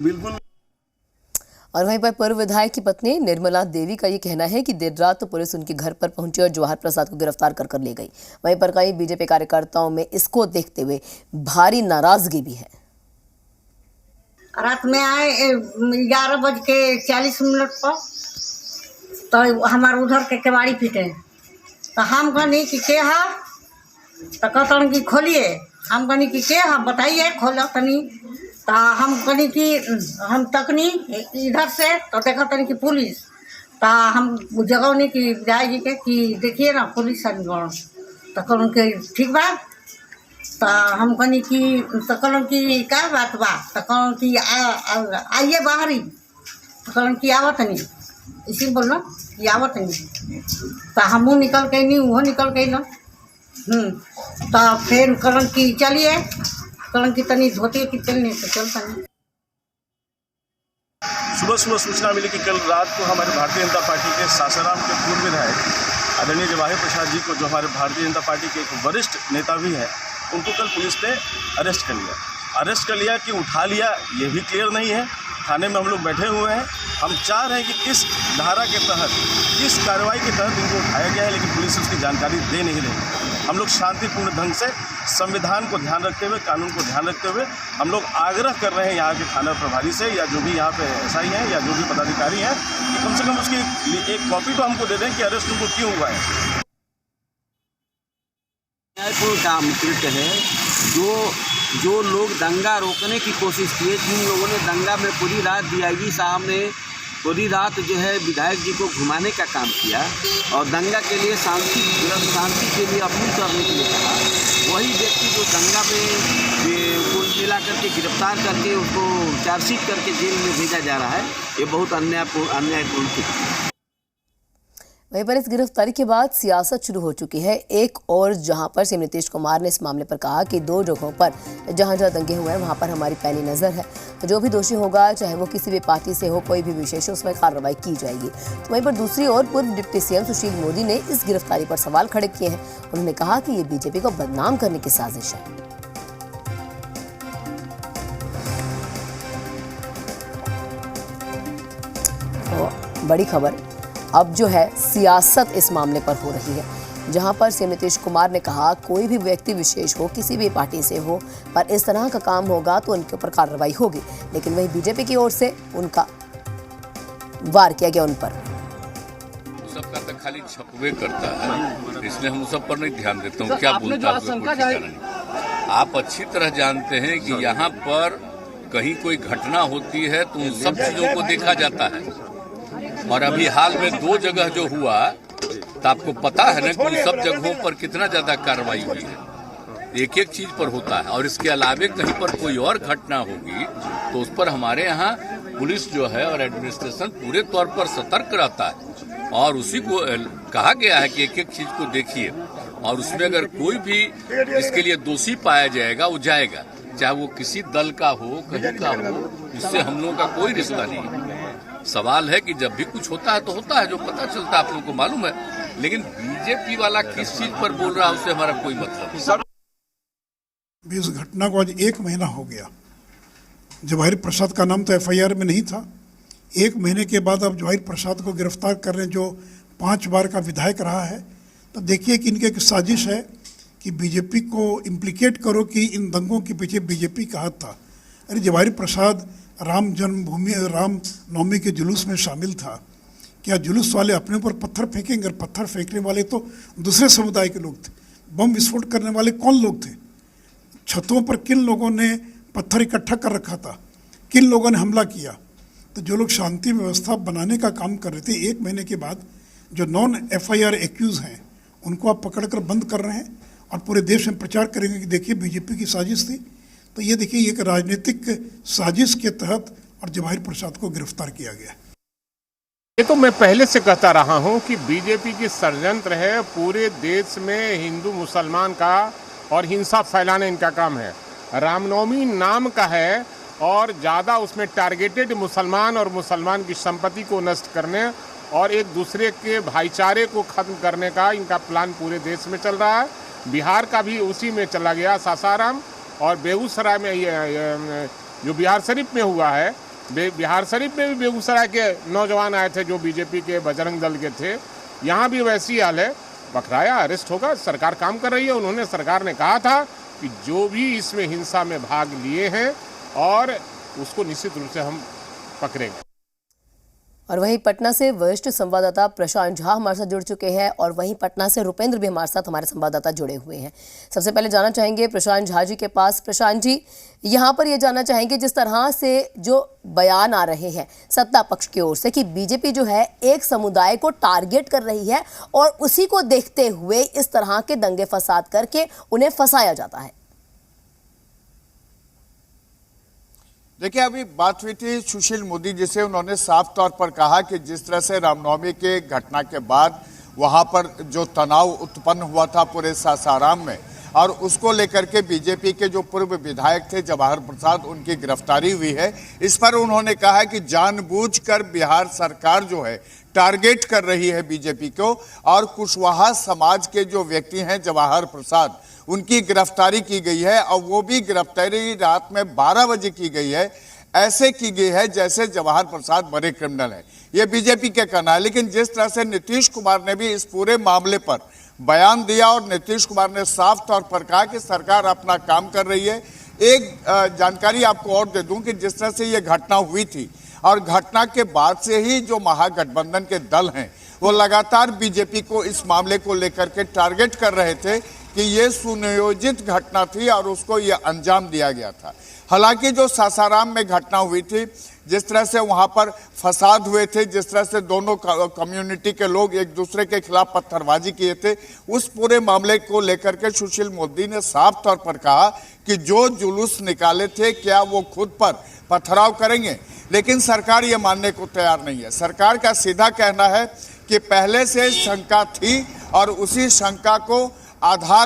बिल्कुल। और वहीं पर पूर्व विधायक की पत्नी निर्मला देवी का ये कहना है कि देर रात पुलिस उनके घर पर पहुंची और जवाहर प्रसाद को गिरफ्तार कर ले गई। वहीं पर कई बीजेपी कार्यकर्ताओं में इसको देखते हुए भारी नाराजगी भी है। रात में आए 11:40 पर, तो हमारे उधर के केवाड़ी पीटे, तो हम कहनी कि के है, तो कहते कि खोलिए। हम कहनी कि के है बताइए, खोलो तनी। तो हम कहनी कि हम तकनी इधर से, तो देखा तनी कि पुलिस। तो हम जगह कि जाएगी के कि देखिए ना पुलिस आ गए। तो कहूँ कि ठीक बा। तो हम कहनी कि तो कहूँ कि क्या बात बा। तो कहूँ कि आइए बाहर ही। तो कहूँ कि आवत नहीं, इसी बोलो कि आवत नहीं। तो हमू निकल के नहीं, वो निकल के ना। तो फिर कहूँ कि चलिए, कहूँ कि तनी धोती कि चलने तो चलता नहीं। सुबह सूचना मिली कि कल रात को हमारे भारतीय जनता पार्टी के सासाराम के पूर्व विधायक आदरणीय जवाहर प्रसाद जी को, जो हमारे भारतीय जनता पार्टी के एक वरिष्ठ नेता भी हैं, उनको कल पुलिस ने अरेस्ट कर लिया कि उठा लिया ये भी क्लियर नहीं है। थाने में हम लोग बैठे हुए हैं। हम चाह रहे हैं कि किस धारा के तहत, किस कार्रवाई के तहत इनको उठाया गया है, लेकिन पुलिस उसकी जानकारी दे नहीं रही। हम लोग शांतिपूर्ण ढंग से संविधान को ध्यान रखते हुए, कानून को ध्यान रखते हुए हम लोग आग्रह कर रहे हैं यहाँ के थाना प्रभारी से, या जो भी यहाँ पे एसआई हैं या जो भी पदाधिकारी हैं, कि कम से कम उसकी एक कॉपी तो हमको दे दें कि अरेस्ट उनको क्यों हुआ है। न्यायपूर्ण काम कृत्य है जो लोग दंगा रोकने की कोशिश किए, जिन लोगों ने दंगा में पूरी रात डीआईजी साहब ने पूरी रात जो है विधायक जी को घुमाने का काम किया और दंगा के लिए शांति के लिए अपील करने के लिए कहा, वही व्यक्ति जो दंगा में कुल मिला करके गिरफ्तार करके उसको चार्जशीट करके जेल में भेजा जा रहा है, ये बहुत अन्यायपूर्ण है। वहीं पर इस गिरफ्तारी के बाद सियासत शुरू हो चुकी है। एक और जहां पर सीएम नीतीश कुमार ने इस मामले पर कहा कि 2 जगहों पर जहां दंगे हुए हैं वहां पर हमारी पैनी नजर है, तो जो भी दोषी होगा, चाहे वो किसी भी पार्टी से हो, कोई भी विशेष हो, उसमें कार्रवाई की जाएगी। तो वहीं पर दूसरी ओर पूर्व डिप्टी सीएम सुशील मोदी ने इस गिरफ्तारी पर सवाल खड़े किए हैं। उन्होंने कहा कि ये बीजेपी को बदनाम करने की साजिश है। तो बड़ी खबर अब जो है सियासत इस मामले पर हो रही है, जहां पर सीएम नीतीश कुमार ने कहा कोई भी व्यक्ति विशेष हो, किसी भी पार्टी से हो, पर इस तरह का काम होगा तो उनके ऊपर कार्रवाई होगी। लेकिन वही बीजेपी की ओर से उनका वार किया गया उन पर। सबका तो खाली छपवे करता है, इसलिए हम सब पर नहीं ध्यान देते हूँ क्या बोलता है। आप अच्छी तरह जानते हैं कि यहाँ पर कहीं कोई घटना होती है तो उन सब चीजों को देखा जाता है, और अभी हाल में 2 जगह जो हुआ, तो आपको पता है ना कि सब जगहों पर कितना ज्यादा कार्रवाई हुई है। एक चीज पर होता है, और इसके अलावे कहीं पर कोई और घटना होगी तो उस पर हमारे यहाँ पुलिस जो है और एडमिनिस्ट्रेशन पूरे तौर पर सतर्क रहता है, और उसी को कहा गया है कि एक चीज को देखिए, और उसमें अगर कोई भी इसके लिए दोषी पाया जाएगा वो जाएगा, चाहे वो किसी दल का हो, कहीं का हो, इससे हम लोगों का कोई रिश्ता नहीं है। सवाल है कि जब भी कुछ होता है तो होता है, जो पता चलता है आप लोगों को मालूम है, लेकिन बीजेपी वाला किस चीज पर बोल रहा है उससे हमारा कोई मतलब नहीं। इस घटना को आज 1 महीना हो गया। जवाहर प्रसाद का नाम तो एफआईआर में नहीं था। 1 महीने के बाद अब जवाहर प्रसाद को गिरफ्तार करने जो 5 बार का विधायक रहा है, तो देखिए कि इनकी एक साजिश है कि बीजेपी को इम्प्लीकेट करो कि इन दंगों के पीछे बीजेपी का हाथ था। अरे जवाहर प्रसाद राम जन्मभूमि, राम नवमी के जुलूस में शामिल था। क्या जुलूस वाले अपने ऊपर पत्थर फेंकेंगे? और पत्थर फेंकने वाले तो दूसरे समुदाय के लोग थे। बम विस्फोट करने वाले कौन लोग थे? छतों पर किन लोगों ने पत्थर इकट्ठा कर रखा था? किन लोगों ने हमला किया? तो जो लोग शांति व्यवस्था बनाने का काम कर रहे थे, 1 महीने के बाद जो नॉन एफआईआर एक्यूज हैं उनको आप पकड़कर बंद कर रहे हैं और पूरे देश में प्रचार करेंगे कि देखिए बीजेपी की साजिश थी। तो ये देखिए एक राजनीतिक साजिश के तहत और जवाहर प्रसाद को गिरफ्तार किया गया। ये तो मैं पहले से कहता रहा हूं कि बीजेपी की षड्यंत्र है, पूरे देश में हिंदू मुसलमान का और हिंसा फैलाने इनका काम है। रामनवमी नाम का है और ज़्यादा उसमें टारगेटेड मुसलमान और मुसलमान की संपत्ति को नष्ट करने और एक दूसरे के भाईचारे को खत्म करने का इनका प्लान पूरे देश में चल रहा है। बिहार का भी उसी में चला गया, सासाराम और बेगूसराय में जो बिहार शरीफ में हुआ है बिहार शरीफ में भी बेगूसराय के नौजवान आए थे जो बीजेपी के बजरंग दल के थे, यहाँ भी वैसी हाल है। बखराया अरेस्ट होगा, सरकार काम कर रही है। उन्होंने, सरकार ने कहा था कि जो भी इसमें हिंसा में भाग लिए हैं और उसको निश्चित रूप से हम पकड़ेंगे। और वहीं पटना से वरिष्ठ संवाददाता प्रशांत झा हमारे साथ जुड़ चुके हैं और वहीं पटना से रुपेंद्र भी हमारे साथ, हमारे संवाददाता जुड़े हुए हैं। सबसे पहले जाना चाहेंगे प्रशांत झा जी के पास। प्रशांत जी, यहाँ पर ये जानना चाहेंगे, जिस तरह से जो बयान आ रहे हैं सत्ता पक्ष की ओर से कि बीजेपी जो है एक समुदाय को टारगेट कर रही है और उसी को देखते हुए इस तरह के दंगे फसाद करके उन्हें फंसाया जाता है। देखिए, अभी बात हुई थी सुशील मोदी जी से। उन्होंने साफ तौर पर कहा कि जिस तरह से रामनवमी के घटना के बाद वहां पर जो तनाव उत्पन्न हुआ था पूरे सासाराम में, और उसको लेकर के बीजेपी के जो पूर्व विधायक थे जवाहर प्रसाद, उनकी गिरफ्तारी हुई है। इस पर उन्होंने कहा कि जानबूझकर बिहार सरकार जो है टारगेट कर रही है बीजेपी को, और कुशवाहा समाज के जो व्यक्ति हैं जवाहर प्रसाद, उनकी गिरफ्तारी की गई है। और वो भी गिरफ्तारी रात में 12 बजे की गई है। ऐसे की गई है जैसे जवाहर प्रसाद बड़े क्रिमिनल है, ये बीजेपी का कहना है। लेकिन जिस तरह से नीतीश कुमार ने भी इस पूरे मामले पर बयान दिया और नीतीश कुमार ने साफ तौर पर कहा कि सरकार अपना काम कर रही है। एक जानकारी आपको और दे दूं कि जिस तरह से ये घटना हुई थी और घटना के बाद से ही जो महागठबंधन के दल हैं वो लगातार बीजेपी को इस मामले को लेकर के टारगेट कर रहे थे कि ये सुनियोजित घटना थी और उसको ये अंजाम दिया गया था। हालांकि जो सासाराम में घटना हुई थी, जिस तरह से वहां पर फसाद हुए थे, जिस तरह से दोनों कम्युनिटी के लोग एक दूसरे के खिलाफ पत्थरबाजी किए थे, उस पूरे मामले को लेकर के सुशील मोदी ने साफ तौर पर कहा कि जो जुलूस निकाले थे क्या वो खुद पर पथराव करेंगे। लेकिन सरकार ये मानने को तैयार नहीं है। सरकार का सीधा कहना है कि पहले से शंका थी और उसी शंका को आधार